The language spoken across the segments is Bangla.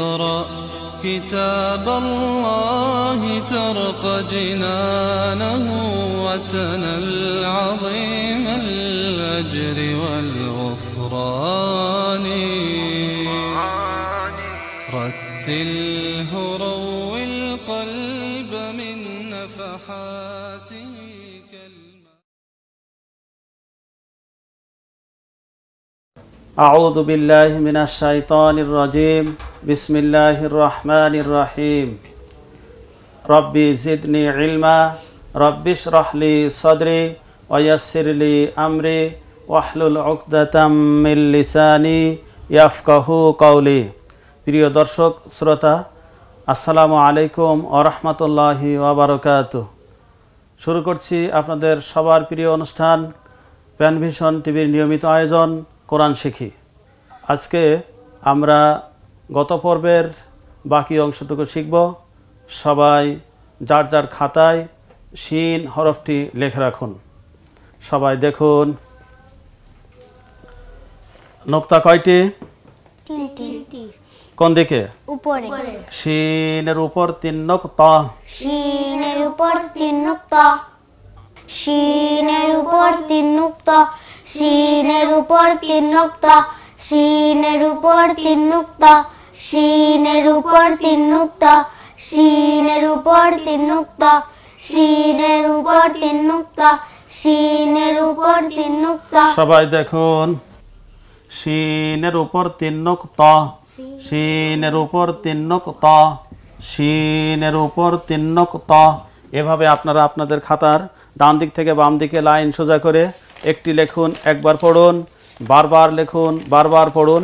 اقرأ كتاب الله ترق جنانه وتنل عظيم الأجر والغفران رتله روي القلب من نفحاته أعوذ بالله من الشيطان الرجيم بسم الله الرحمن الرحيم ربي زدني علما ربي اشرح لي صدري ويسر لي أمري واحلل عقدة من لساني يفقهوا قولي প্রিয় দর্শক শ্রোতা আসসালামু আলাইকুম ওয়া রাহমাতুল্লাহি ওয়া বারাকাতুহু শুরু করছি আপনাদের সবার প্রিয় অনুষ্ঠান প্যানভিশন টিভির নিয়মিত আয়োজন কোরআন শিখি। আজকে আমরা গত পর্বের বাকি অংশটুকু শিখব। সবাই যার যার খাতায় শিন হরফটি লিখে রাখুন। সবাই দেখুন নোক্তা কয়টি? তিনটি। কোন দিকে? উপরে। শিনের উপর 3 নোক্তা। শিনের উপর 3 নোক্তা। শিনের উপর 3 নোক্তা। শিনের উপর 3 নোক্তা। শিনের উপর 3 নোক্তা। শিনের উপর 3 নোক্তা। শিনের উপর 3 নোক্তা। শিনের উপর 3 নোক্তা। শিনের উপর 3 নোক্তা। সবাই দেখুন শিনের উপর 3 নোক্তা। শিনের উপর 3 নোক্তা। শিনের উপর 3 নোক্তা। এভাবে আপনারা আপনাদের খাতার ডান দিক থেকে বাম দিকে লাইন সোজা করে একটি লিখুন, একবার পড়ুন, বারবার লিখুন, বারবার পড়ুন।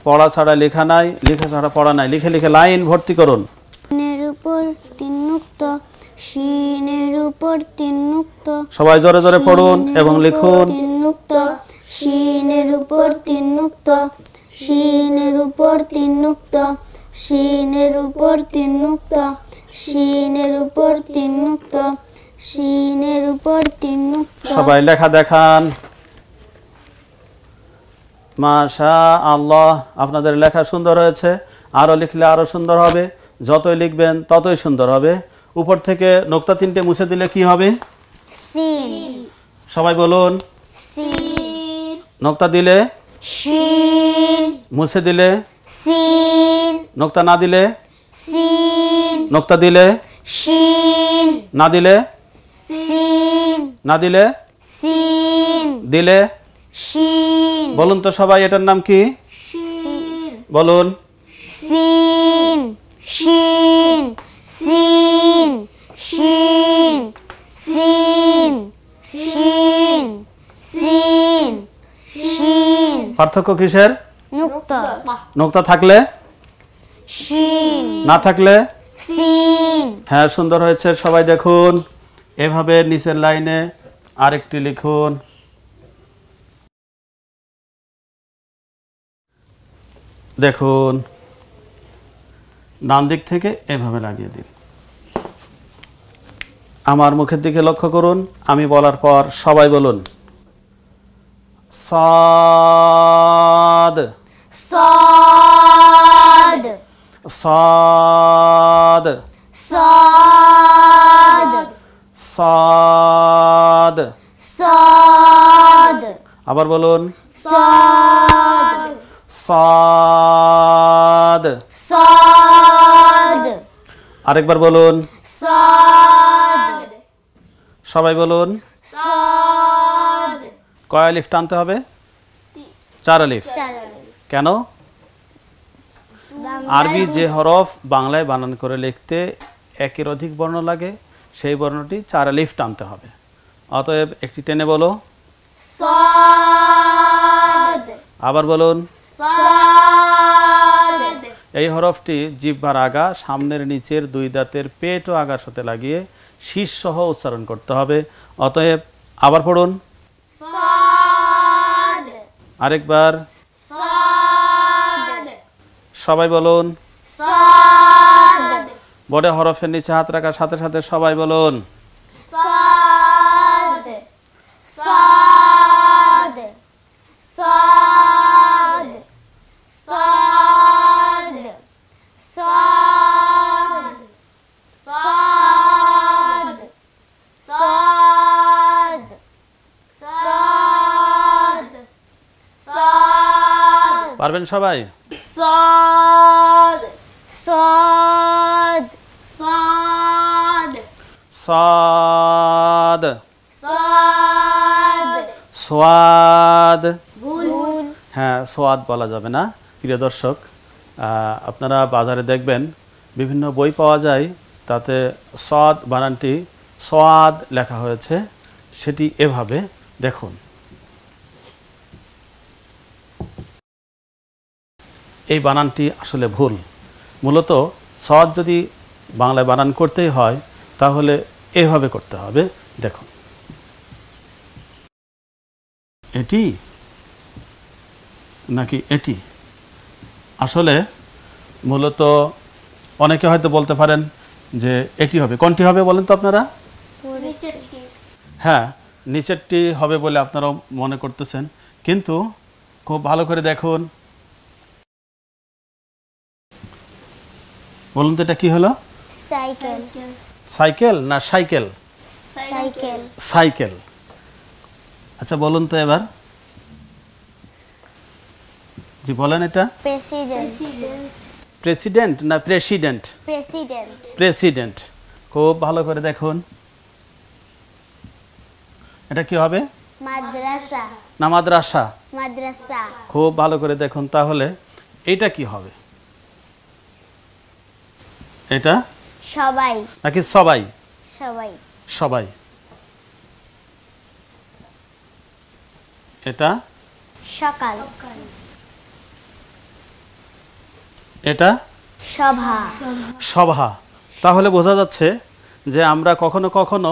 পড়া ছাড়া লেখা নাই, লেখা ছাড়া পড়া নাই। লিখে লিখে লাইন ভর্তি করুন। শিনের উপর 3 নোক্তা। শিনের উপর 3 নোক্তা। সবাই জোরে জোরে পড়ুন এবং লিখুন। শিনের উপর 3 নোক্তা। শিনের উপর 3 নোক্তা। শিনের উপর 3 নোক্তা। শিনের উপর 3 নোক্তা। শিনের উপর 3 নোক্তা। সবাই লেখা দেখান। মাশাআল্লাহ, আপনাদের লেখা সুন্দর হয়েছে। আরো লিখলে আরো সুন্দর হবে। যতই লিখবেন ততই সুন্দর হবে। উপর থেকে নোক্তা 3টে মুছে দিলে কি হবে? সিন। সবাই বলুন। সিন। নোক্তা দিলে শিন। মুছে দিলে সিন। নোক্তা না দিলে সিন। নোক্তা দিলে শিন। না দিলে সিন। না দিলে সিন। দিলে শিন। বলুন তো সবাই এটার নাম কি? শিন। বলুন। সিন। শিন। সিন। শিন। সিন। শিন। সিন। শিন। পার্থক্য কিসের? নোক্তা। নোক্তা থাকলে শিন। না থাকলে সিন। হ্যাঁ, সুন্দর হয়েছে। সবাই দেখুন এভাবে নিচের লাইনে আরেকটি লিখুন। দেখুন ডান দিক থেকে এভাবে লাগিয়ে দিন। আমার মুখের দিকে লক্ষ্য করুন। আমি বলার পর সবাই বলুন। সাদ সাদ। সাদ সাদ। সাদ। সাদ। আবার বলুন। সাদ। সাদ। সাদ। আরেকবার বলুন। সাদ। সবাই বলুন। সাদ। কয় আলিফ টানতে হবে? 4 আলিফ। কেন? আরবি যে হরফ বাংলায় বানান করে লিখতে একের অধিক বর্ণ লাগে, সেই বর্ণটি 4 আলিফ টানতে হবে। অতএব একটি টেনে বলো। সাদ। আবার বলুন। সাদ। এই হরফটি জিহ্বার আগা, সামনের নিচের 2 দাঁতের পেট ও আগার সাথে লাগিয়ে শীষ সহ উচ্চারণ করতে হবে। অতএব আবার পড়ুন। সাদ। আরেকবার। সাদ। সবাই বলুন। সাদ। বড় হরফের নিচে হাত রাখার সাথে সাথে সবাই বলুন। সাদ। সাদ। সাদ। সাদ। পারবেন সবাই? صاد صاد صاد সাদ صاد সোয়াদ। বুল হ্যাঁ, সোয়াদ বলা যাবে না। প্রিয় দর্শক, আপনারা বাজারে দেখবেন বিভিন্ন বই পাওয়া যায়, তাতে সদ বানানটি সোয়াদ লেখা হয়েছে। সেটি এভাবে দেখুন। এই বানানটি আসলে ভুল। মূলত সদ যদি বাংলায় বানান করতেই হয় তাহলে এভাবে করতে হবে। দেখুন, এটি নাকি এটি? আসলে মূলত অনেকে হয়তো বলতে পারেন যে এটি হবে। কোনটি হবে বলেন তো আপনারা? হ্যাঁ, নিচেরটি হবে বলে আপনারাও মনে করতেছেন, কিন্তু খুব ভালো করে দেখুন। বলুন তো এটা কি হলো? সাইকেল সাইকেল না সাইকেল? Cycle cycle. আচ্ছা বলুন তো এবার, জি বলেন, এটা প্রেসিডেন্ট প্রেসিডেন্ট না প্রেসিডেন্ট? President president. খুব ভালো করে দেখুন, এটা কি হবে? মাদ্রাসা না মাদ্রাসা? মাদ্রাসা খুব ভালো করে দেখুন, তাহলে এটা কি হবে? এটা সবাই নাকি সবাই? সবাই সবাই। এটা সকাল এটা সভা সভা। তাহলে বোঝা যাচ্ছে যে আমরা কখনো কখনো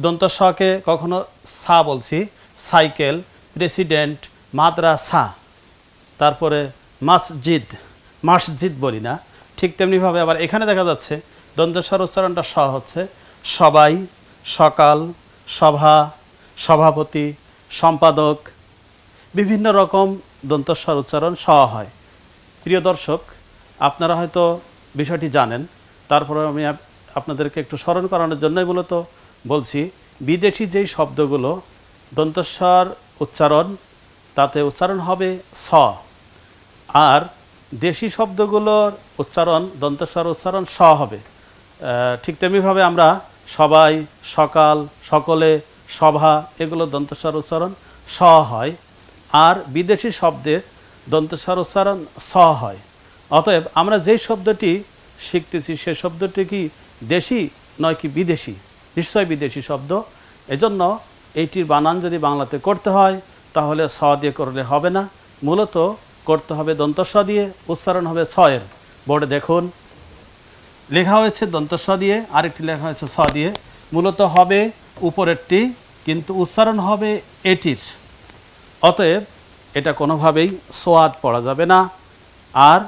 দন্ত সকে কখনো সা বলছি, সাইকেল, প্রেসিডেন্ট, মাদ্রাসা, তারপরে মসজিদ, মসজিদ বলি না। ঠিক তেমনিভাবে আবার এখানে দেখা যাচ্ছে দন্তস্বর উচ্চারণটা স হচ্ছে। সবাই, সকাল, সভা, সভাপতি, সম্পাদক, বিভিন্ন রকম দন্তস্বর উচ্চারণ স হয়। প্রিয় দর্শক, আপনারা হয়তো বিষয়টি জানেন, তারপরে আমি আপনাদেরকে একটু স্মরণ করানোর জন্যই মূলত বলছি। বিদেশি যেই শব্দগুলো দন্তস্বর উচ্চারণ, তাতে উচ্চারণ হবে স, আর দেশি শব্দগুলোর উচ্চারণ দন্তস্বর উচ্চারণ স হবে। ঠিক তেমনিভাবে আমরা সবাই, সকাল, সকলে, সভা, এগুলো দন্তস্বর উচ্চারণ স হয়, আর বিদেশি শব্দের দন্তস্বর উচ্চারণ স হয়। অতএব আমরা যেই শব্দটি শিখতেছি সে শব্দটি কি দেশি নয় কি বিদেশি? নিশ্চয় বিদেশি শব্দ। এজন্য এইটির বানান যদি বাংলাতে করতে হয় তাহলে স দিয়ে করলে হবে না, মূলত করতে হবে দন্তস্ব দিয়ে, উচ্চারণ হবে স এর। বোর্ডে দেখুন লেখা হয়েছে দন্তস্ব দিয়ে, আরেকটি লেখা হয়েছে স দিয়ে। মূলত হবে উপরেরটি, কিন্তু উচ্চারণ হবে এটির। অতএব এটা কোনোভাবেই সোয়াদ পড়া যাবে না। আর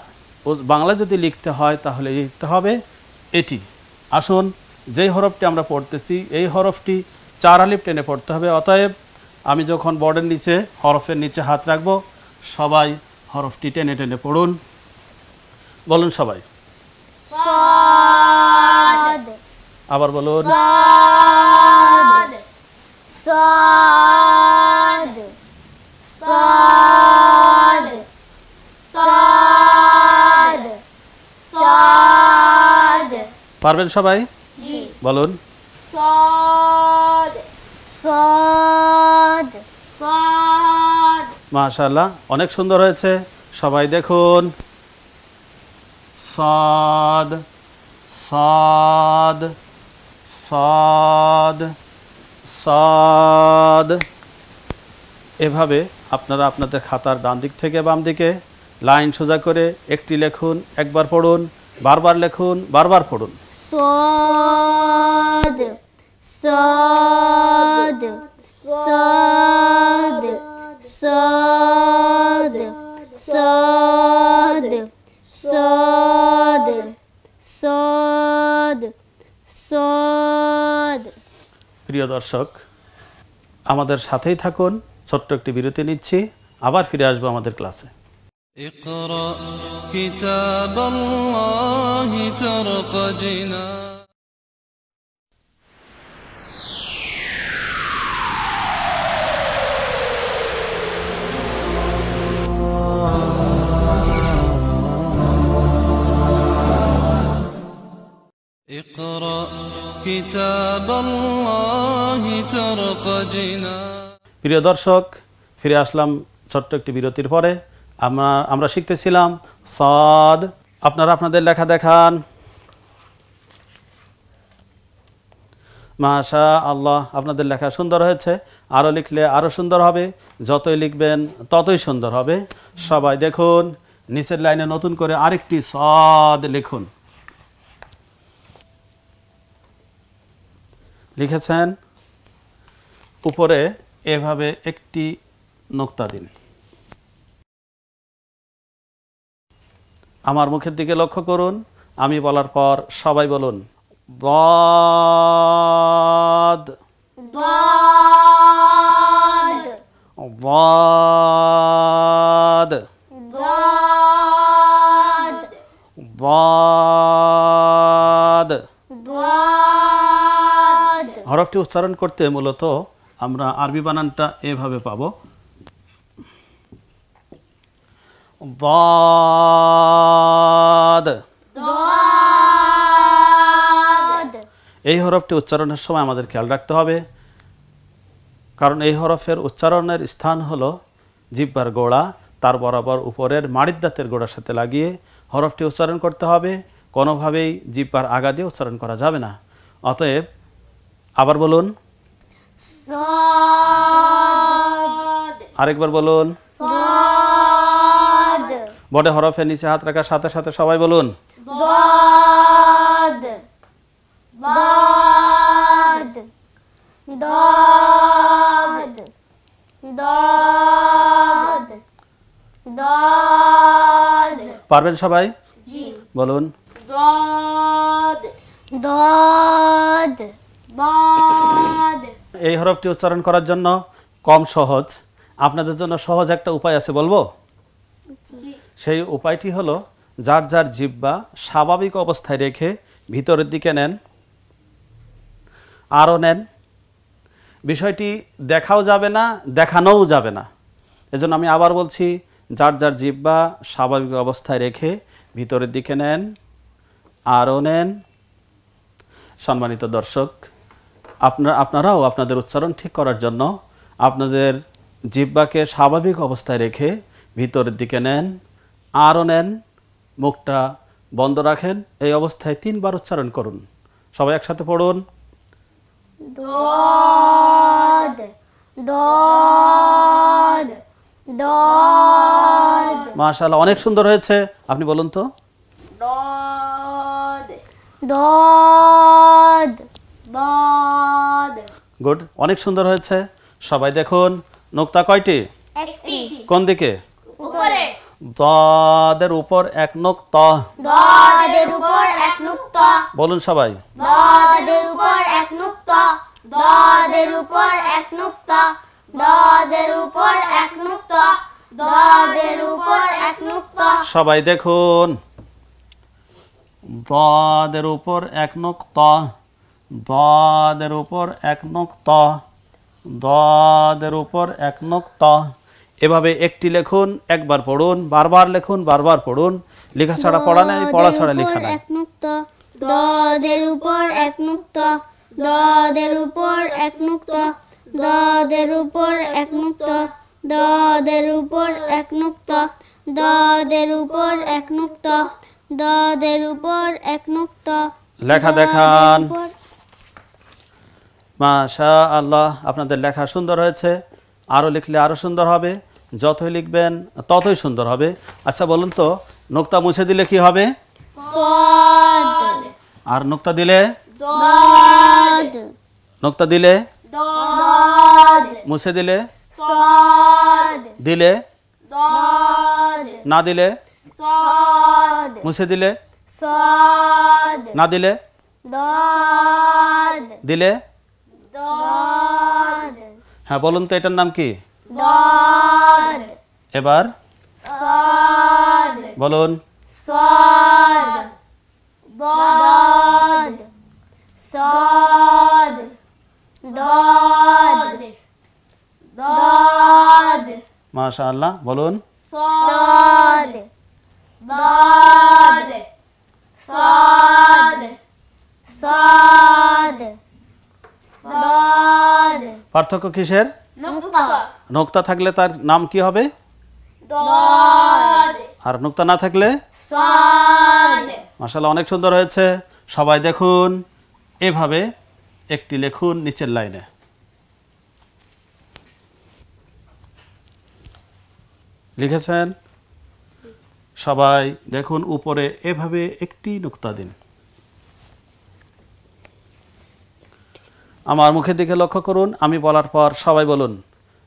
বাংলা যদি লিখতে হয় তাহলে লিখতে হবে এটি। আসুন, যেই হরফটি আমরা পড়তেছি এই হরফটি 4 আলিফ টেনে পড়তে হবে। অতএব আমি যখন বোর্ডের নিচে হরফের নিচে হাত রাখব, সবাই হরফটি টেনে টেনে পড়ুন। বলুন সবাই। صاد আবার বলুন। صاد صاد صاد صاد صاد পারবেন সবাই? বলুন। صاد صاد صاد মাশাআল্লাহ, অনেক সুন্দর হয়েছে। সবাই দেখুন, সাদ সাদ সাদ সাদ। এভাবে আপনারা আপনাদের খাতার ডান দিক থেকে বাম দিকে লাইন সোজা করে একটি লিখুন, একবার পড়ুন, বারবার লিখুন, বারবার পড়ুন। صاد صاد صاد صاد صاد صاد صاد صاد প্রিয় দর্শক, আমাদের সাথেই থাকুন। ছোট্ট একটি বিরতি নিচ্ছি, আবার ফিরে আসবো আমাদের ক্লাসে। اقرأ كتاب الله ترق جنان كتاب الله ترقى جنان প্রিয় দর্শক, ফিরে আসলাম ছোট্ট একটি বিরতির পরে। আমরা শিখতেছিলাম সাদ। আপনারা আপনাদের লেখা দেখান। মাশা আল্লাহ, আপনাদের লেখা সুন্দর হয়েছে। আরও লিখলে আরও সুন্দর হবে, যতই লিখবেন ততই সুন্দর হবে। সবাই দেখুন, নিচের লাইনে নতুন করে আরেকটি সাদ লিখুন। লিখেছেন, উপরে এভাবে একটি নোক্তা দিন। আমার মুখের দিকে লক্ষ্য করুন, আমি বলার পর সবাই বলুন ضاد ضاد ضاد ضاد ضاد। ضاد হরফটি উচ্চারণ করতে মূলত আমরা আরবি বানানটা এভাবে পাবো, ضاد। ضاد এই হরফটি উচ্চারণের সময় আমাদের খেয়াল রাখতে হবে, কারণ এই হরফের উচ্চারণের স্থান হলো জিহ্বার গোড়া, তার বরাবর উপরের মাড়ির দাঁতের গোড়ার সাথে লাগিয়ে হরফটি উচ্চারণ করতে হবে। কোনোভাবেই জিহ্বার আগা দিয়ে উচ্চারণ করা যাবে না। অতএব আবার বলুন, صاد আরেকবার বলুন। ضاد বড় হরফের নিচে হাত রাখার সাথে সাথে সবাই বলুন ضاد ضاد ضاد ضاد ضاد পারবেন সবাই? বলুন ضاد ضاد ضاد এই হরফটি উচ্চারণ করার জন্য কম সহজ, আপনাদের জন্য সহজ একটা উপায় আছে, বলবো। সেই উপায়টি হলো, যার যার জিহ্বা স্বাভাবিক অবস্থায় রেখে ভিতরের দিকে নেন, আরও নেন। বিষয়টি দেখাও যাবে না, দেখানোও যাবে না। এজন্য আমি আবার বলছি, যার যার জিহ্বা স্বাভাবিক অবস্থায় রেখে ভিতরের দিকে নেন, আরও নেন। সম্মানিত দর্শক, আপনারাও আপনাদের উচ্চারণ ঠিক করার জন্য আপনাদের জিহ্বাকে স্বাভাবিক অবস্থায় রেখে ভিতরের দিকে নেন, আরও নেন, মুখটা বন্ধ রাখেন। এই অবস্থায় 3 বার উচ্চারণ করুন। সবাই একসাথে পড়ুন ضاد ضاد ضاد মাশাআল্লাহ, অনেক সুন্দর হয়েছে। আপনি বলুন তো। ضاد ضاد ضاد গুড, অনেক সুন্দর হয়েছে। সবাই দেখুন, নোক্তা কয়টি? একটি কোন দিকে? উপরে দাদের উপর এক নোক্তা। দাদের উপর এক নুক্তা বলুন সবাই। দাদের উপর এক নুক্তা দাদের উপর এক নুক্তা দাদের উপর এক নুক্তা দাদের উপর এক নুক্তা সবাই দেখুন, দাদের উপর এক নোক্তা, দাদের উপর এক নোক্তা, দাদের উপর এক নোক্তা। এভাবে একটি লেখুন, একবার পড়ুন, বারবার লেখুন, বারবার পড়ুন। লেখা ছাড়া পড়া নেই, পড়া ছাড়া লেখা নাই। এক নুক্তা দাদের উপর এক নুক্তা দাদের উপর এক নুক্তা দাদের উপর এক নুক্তা দাদের উপর এক নুক্তা দাদের উপর এক নুক্তা দাদের উপর এক নুক্তা। লেখা দেখান। মাশাআল্লাহ, আপনাদের লেখা সুন্দর হয়েছে। আরও লিখলে আরও সুন্দর হবে, যতই লিখবেন ততই সুন্দর হবে। আচ্ছা বলুন তো, নোক্তা মুছে দিলে কি হবে? صاد আর নোক্তা দিলে? ضاد নোক্তা দিলে? ضاد মুছে দিলে? صاد দিলে? ضاد না দিলে? صاد মুছে দিলে? صاد না দিলে? ضاد দিলে? ضاد হ্যাঁ বলুন তো, এটার নাম কি? ضاد এবার صاد বলুন। صاد ضاد صاد ضاد ضاد মাশাআল্লাহ, বলুন। صاد ضاد صاد صاد পার্থক্য কিসের? নুক্তা নুক্তা থাকলে তার নাম কি হবে? দদ আর নুক্তা না থাকলে? সাদ। মাশাআল্লাহ, অনেক সুন্দর হয়েছে। সবাই দেখুন, এভাবে একটি লিখুন নিচের লাইনে। লিখেছেন? সবাই দেখুন উপরে এভাবে একটি নুক্তা দিন। আমার মুখের দিকে লক্ষ্য করুন, আমি বলার পর সবাই বলুন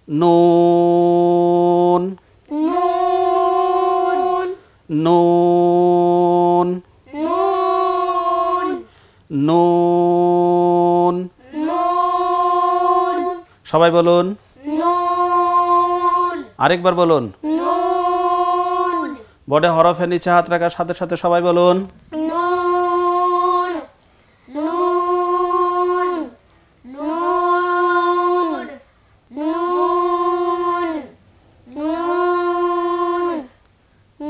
নুন নুন নুন নুন নুন। নুন সবাই বলুন, নুন আরেকবার বলুন। নুন বোর্ডে হরফের নিচে হাত রাখার সাথে সাথে সবাই বলুন নুন নুন নুন নুন নুন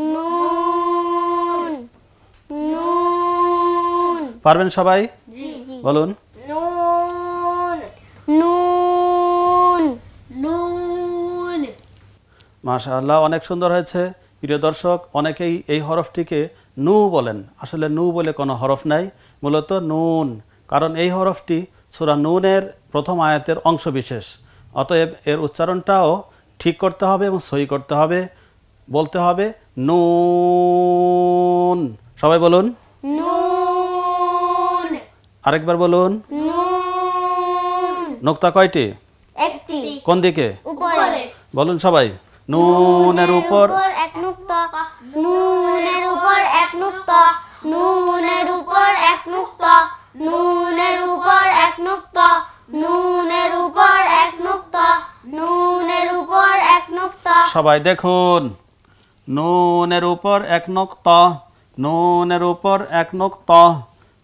নুন নুন। পারবেন সবাই? জি বলুন। নুন নুন নুন। মাশাআল্লাহ, অনেক সুন্দর হয়েছে। প্রিয় দর্শক, অনেকেই এই হরফটিকে নু বলেন। আসলে নু বলে কোনো হরফ নাই, মূলত নুন। কারণ এই হরফটি সূরা নুনের প্রথম আয়াতের অংশবিশেষ। অতএব এর উচ্চারণটাও ঠিক করতে হবে এবং সহি করতে হবে। বলতে হবে নুন। সবাই বলুন। নুন আরেকবার বলুন। নুন। নুক্তা কয়টি? একটি। কোন দিকে? উপরে। বলুন সবাই। নুনের উপর এক নুক্তা। নুনের উপর এক নুক্তা। নুনের উপর এক নুক্তা। নুনের উপর এক নুক্তা। নুনের উপর এক নুক্তা। নুনের উপর এক নুক্তা। সবাই দেখুন, নুনের উপর এক নুক্তা, নুনের উপর এক নুক্তা,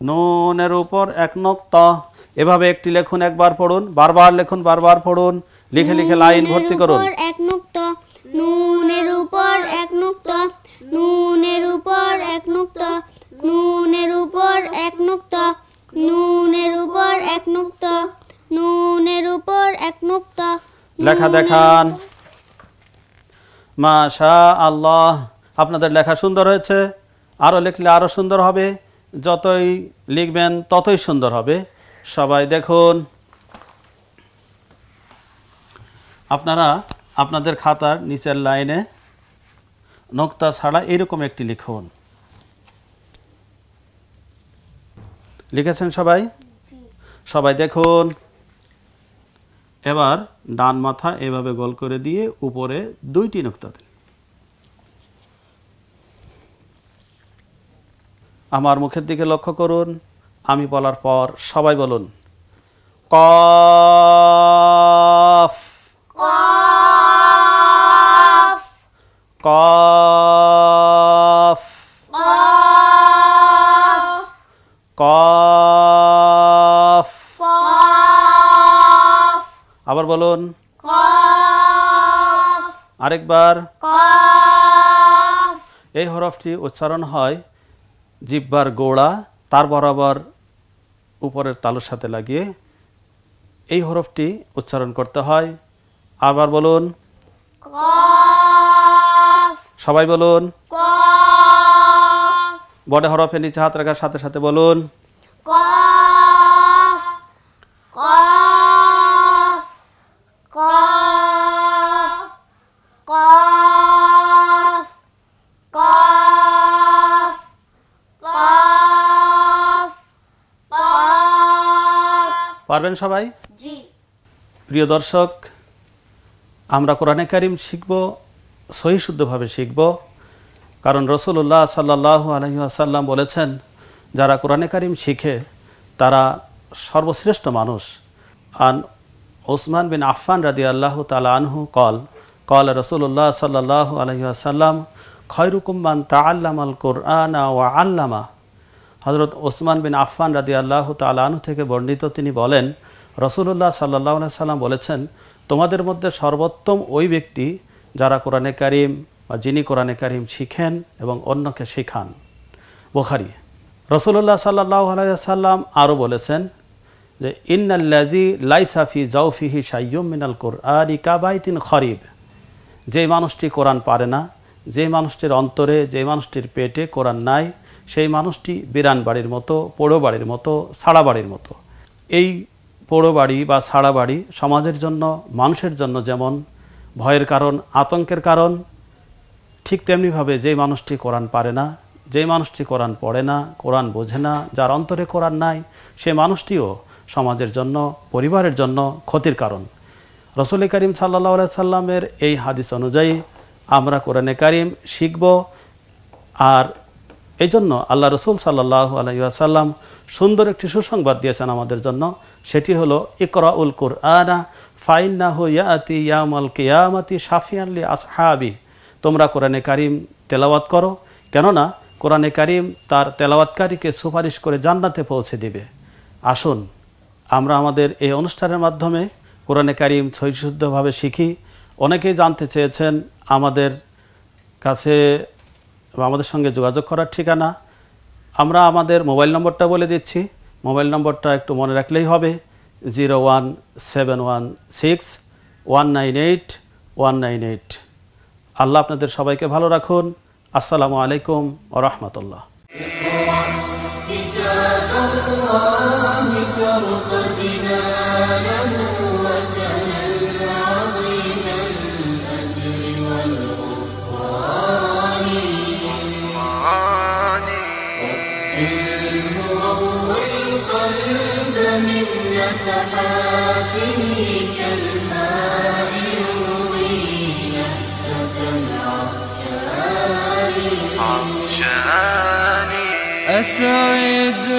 নুনের উপর এক নুক্তা। এভাবে একটি লেখুন, একবার পড়ুন, বারবার লিখুন, বারবার পড়ুন, লিখে লিখে লাইন ভর্তি করুন। নুনের উপর এক নুক্তা। নুনের উপর এক নুক্তা। নুনের উপর এক নুক্তা। নুনের উপর এক নুক্তা। নুনের উপর এক নুক্তা। নুনের উপর এক নুক্তা। লেখা দেখান। মাশা আল্লাহ, আপনাদের লেখা সুন্দর হয়েছে। আরও লিখলে আরও সুন্দর হবে। যতই লিখবেন ততই সুন্দর হবে। সবাই দেখুন, আপনারা আপনাদের খাতার নিচের লাইনে নোক্তা ছাড়া এরকম একটি লিখুন। লিখেছেন সবাই? সবাই দেখুন। এবার ডান মাথা এভাবে গোল করে দিয়ে উপরে দুইটি নোক্তা দিন। আমার মুখের দিকে লক্ষ্য করুন, আমি বলার পর সবাই বলুন কফ কফ কফ কফ কফ। কফ আবার বলুন, কফ আরেকবার। কফ। এই হরফটি উচ্চারণ হয় জিহ্বার গোড়া তার বরাবর উপরের তালুর সাথে লাগিয়ে এই হরফটি উচ্চারণ করতে হয়। আবার বলুন, কফ সবাই বলুন। কফ বড় হরফের নিচে হাত রাখার সাথে সাথে বলুন কফ কফ কফ কফ কফ কফ কফ। পারবেন সবাই? জি। প্রিয় দর্শক, আমরা কোরআনে কারিম শিখব, সহি শুদ্ধভাবে শিখব। কারণ রাসূলুল্লাহ সাল্লাল্লাহু আলাইহি ওয়াসাল্লাম বলেছেন, যারা কোরআনে কারিম শিখে তারা সর্বশ্রেষ্ঠ মানুষ। আন ওসমান বিন আফফান রাদিয়াল্লাহু তাআলা আনহু قال রাসূলুল্লাহ সাল্লাল্লাহু আলাইহি ওয়াসাল্লাম খায়রুকুম মান তাআল্লামাল কুরআনা ওয়া আল্লামা। হযরত ওসমান বিন আফফান রাদিয়াল্লাহু তাআলা আনহু থেকে বর্ণিত, তিনি বলেন রাসূলুল্লাহ সাল্লাল্লাহু আলাইহি ওয়াসাল্লাম বলেছেন, তোমাদের মধ্যে সর্বোত্তম ওই ব্যক্তি যারা কোরআনে কারিম বা যিনি কোরআনে কারিম শিখেন এবং অন্যকে শেখান। বুখারী। রাসূলুল্লাহ সাল্লাল্লাহু আলাইহি ওয়াসাল্লাম আরও বলেছেন যে ইন্নাল্লাযী লাইসা ফি জাওফিহি শাইয়্যুম মিনাল কুরআনি কাবাইতিন খরিব, যে মানুষটি কোরআন পারে না, যে মানুষটির অন্তরে, যে মানুষটির পেটে কোরআন নাই, সেই মানুষটি বিরান বাড়ির মতো, পোড়ো বাড়ির মতো, ছাড়া বাড়ির মতো। এই পোড়ো বাড়ি বা ছাড়া বাড়ি সমাজের জন্য, মানুষের জন্য যেমন ভয়ের কারণ, আতঙ্কের কারণ, ঠিক তেমনিভাবে যে মানুষটি কোরআন পারে না, যে মানুষটি কোরআন পড়ে না, কোরআন বোঝে না, যার অন্তরে কোরআন নাই, সে মানুষটিও সমাজের জন্য, পরিবারের জন্য ক্ষতির কারণ। রাসূল করিম সাল্লাল্লাহু আলাইহি সাল্লামের এই হাদিস অনুযায়ী আমরা কোরআনে কারিম শিখব। আর এই জন্য আল্লাহ রসুল সাল্লাল্লাহু আলাইহি ওয়াসাল্লাম সুন্দর একটি সুসংবাদ দিয়েছেন আমাদের জন্য। সেটি হলো ইকরাউল কুরআনা ফাইন্নাহু ইয়াতি ইয়াউমাল কিয়ামাতি শাফিয়ান লি আসহাবি, তোমরা কোরআনে কারিম তেলাওয়াত করো, কেননা কোরআনে কারিম তার তেলাওয়াতকারীকে সুপারিশ করে জান্নাতে পৌঁছে দিবে। আসুন আমরা আমাদের এই অনুষ্ঠানের মাধ্যমে কোরআনে কারিম সহিশুদ্ধভাবে শিখি। অনেকেই জানতে চেয়েছেন আমাদের কাছে আমাদের সঙ্গে যোগাযোগ করার ঠিকানা। আমরা আমাদের মোবাইল নম্বরটা বলে দিচ্ছি, মোবাইল নম্বরটা একটু মনে রাখলেই হবে, 01716198198। আল্লাহ আপনাদের সবাইকে ভালো রাখুন। আসসালামু আলাইকুম ওয়া রাহমাতুল্লাহ। أسعد